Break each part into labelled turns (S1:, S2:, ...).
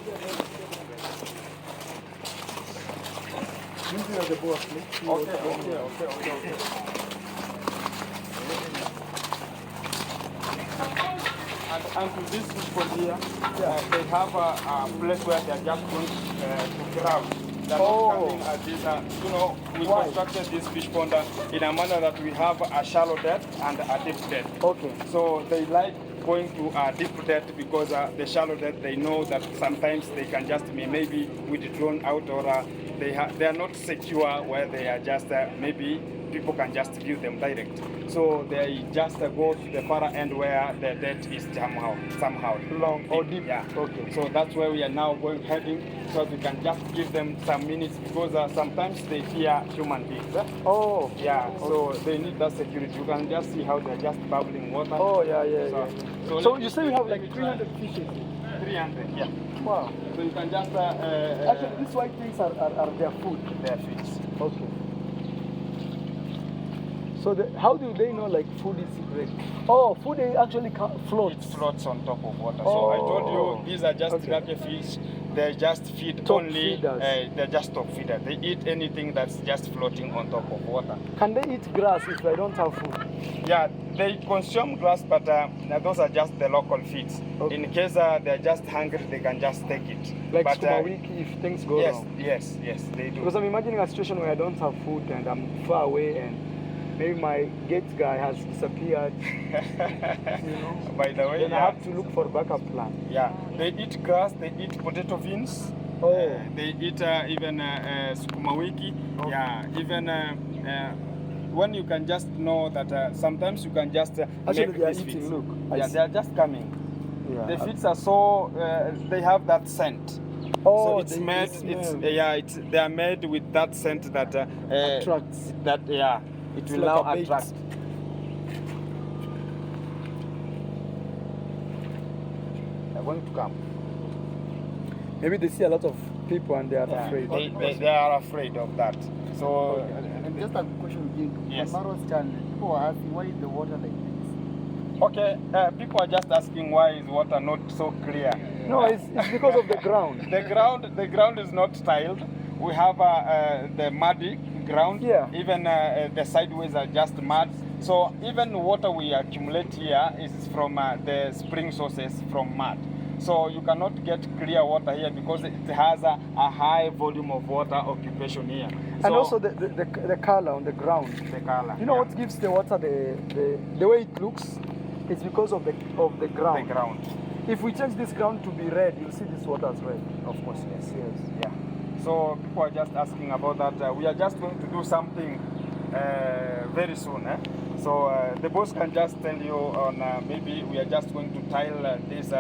S1: Using as a boss,
S2: Okay. And to this fish here, they have a place where they are just going to grab. They're not coming at this, we constructed this fish pond in a manner that we have a shallow depth and a deep depth.
S1: Okay.
S2: So they like going to a deep depth because the shallow depth, they know that sometimes they can just be maybe withdrawn out, or they are not secure where they are just maybe people can just view them direct. So they just go to the far end where the depth is somehow
S1: Long or deep.
S2: Yeah.
S1: Okay.
S2: So that's where we are now heading, so we can just give them some minutes because sometimes they fear human beings.
S1: Oh.
S2: Yeah. Okay. So they need that security. You can just see how they're just bubbling water.
S1: Oh yeah. So you say you have like 300 fishes?
S2: 300. Yeah.
S1: Wow.
S2: So you can just
S1: actually these white things are their food.
S2: Their feeds.
S1: Okay. So how do they know like food is ready? Oh, food actually floats.
S2: It floats on top of water. So I told you these are just tilapia fish. They just feed top only. They're just top feeders. They eat anything that's just floating on top of water.
S1: Can they eat grass if they don't have food?
S2: Yeah, they consume grass, but those are just the local feeds. Okay. In case they're just hungry, they can just take it.
S1: Like Skumawiki if things go wrong?
S2: Yes, they do.
S1: Because I'm imagining a situation where I don't have food and I'm far away and maybe my gate guy has disappeared.
S2: By the way,
S1: then I have to look for a backup plan.
S2: Yeah, they eat grass, they eat potato beans. They eat even Skumawiki. Okay. Yeah, even when you can just know that sometimes you can just
S1: actually
S2: make
S1: they are
S2: these
S1: eating.
S2: feeds.
S1: Look,
S2: they are just coming. Yeah. The feeds are so they have that scent. So it's made. They are made with that scent that
S1: attracts.
S2: That it will
S1: like
S2: now attract. They're going to come.
S1: Maybe they see a lot of people and they are afraid.
S2: They are afraid of that. So
S3: and just a question again.
S2: Yes.
S3: On Marwa's channel, people are asking why is the water like this?
S2: Okay, people are just asking why is water not so clear.
S1: No, it's because of the ground.
S2: The ground is not tiled. We have the muddy ground.
S1: Yeah.
S2: Even the sideways are just mud. So even water we accumulate here is from the spring sources from mud. So you cannot get clear water here because it has a high volume of water occupation here.
S1: And also the color on the ground.
S2: The color.
S1: You know what gives the water the way it looks? It's because of the ground.
S2: The ground.
S1: If we change this ground to be red, you'll see this water as red.
S2: Of course, yes. Yeah. So people are just asking about that. We are just going to do something very soon. So the boss can just tell you on maybe we are just going to tile this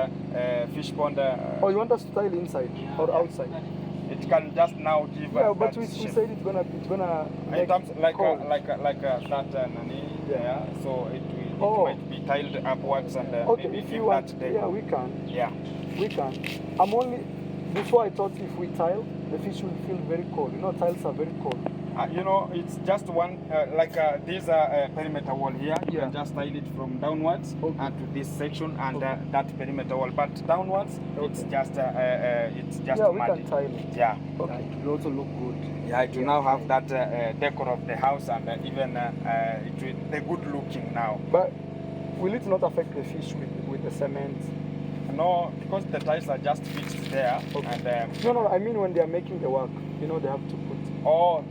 S2: fish pond.
S1: Oh, you want us to tile inside or outside?
S2: It can just now give.
S1: But we said it's gonna
S2: in terms like that nani. Yeah. So it might be tiled upwards and
S1: okay,
S2: maybe
S1: if you want, we can.
S2: Yeah.
S1: We can. Before I thought if we tile, the fish will feel very cold. You know, tiles are very cold.
S2: It's just one, these are perimeter wall here. You can just tile it from downwards to this section and that perimeter wall. But downwards, it's just
S1: we
S2: muddy.
S1: Can tile it.
S2: Yeah.
S1: Okay. It will also look good.
S2: Yeah, it will now have that decor of the house and even the good looking now.
S1: But will it not affect the fish with the cement?
S2: No, because the tiles are just fixed there. Okay. And
S1: no, I mean when they are making the work, they have to put.
S2: Now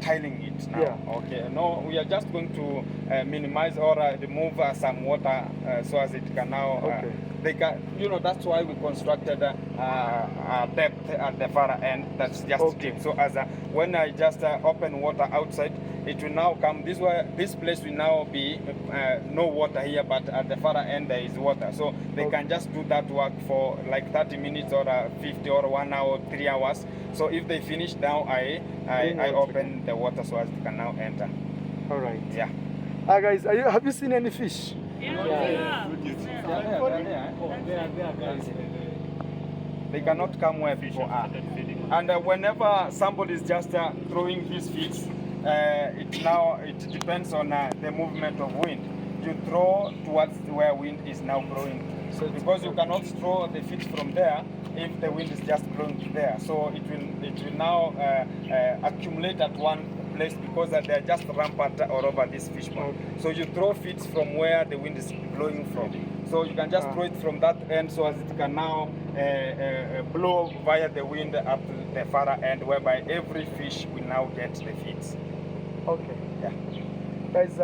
S2: tiling it now.
S1: Yeah.
S2: Okay. No, we are just going to minimize or remove some water so as it can now.
S1: Okay.
S2: They can, that's why we constructed a depth at the far end that's just deep. So as when I just open water outside, it will now come this way. This place will now be no water here, but at the far end there is water. So they can just do that work for like 30 minutes or 50 or 1 hour, 3 hours. So if they finish now, I open the water so as it can now enter.
S1: All right.
S2: Yeah.
S1: Hi guys, have you seen any fish?
S2: They cannot come where people are. And whenever somebody is just throwing his feet, it depends on the movement of wind. You throw towards where wind is now blowing So because you cannot throw the fish from there if the wind is just blowing there. So it will now accumulate at one place because they are just rampant all over this fish pond.
S1: Okay.
S2: So you throw fish from where the wind is blowing from. So you can just throw it from that end so as it can now blow via the wind up to the far end, whereby every fish will now get the feeds.
S1: Okay.
S2: Yeah.
S1: Guys,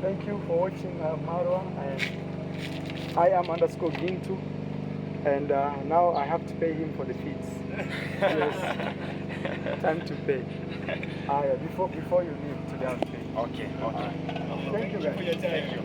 S1: thank you for watching Marwa, and I am _Gintu, and now I have to pay him for the feeds. Yes, time to pay. Before you leave today, I'll pay.
S2: Okay.
S1: Thank you guys.
S2: Thank you.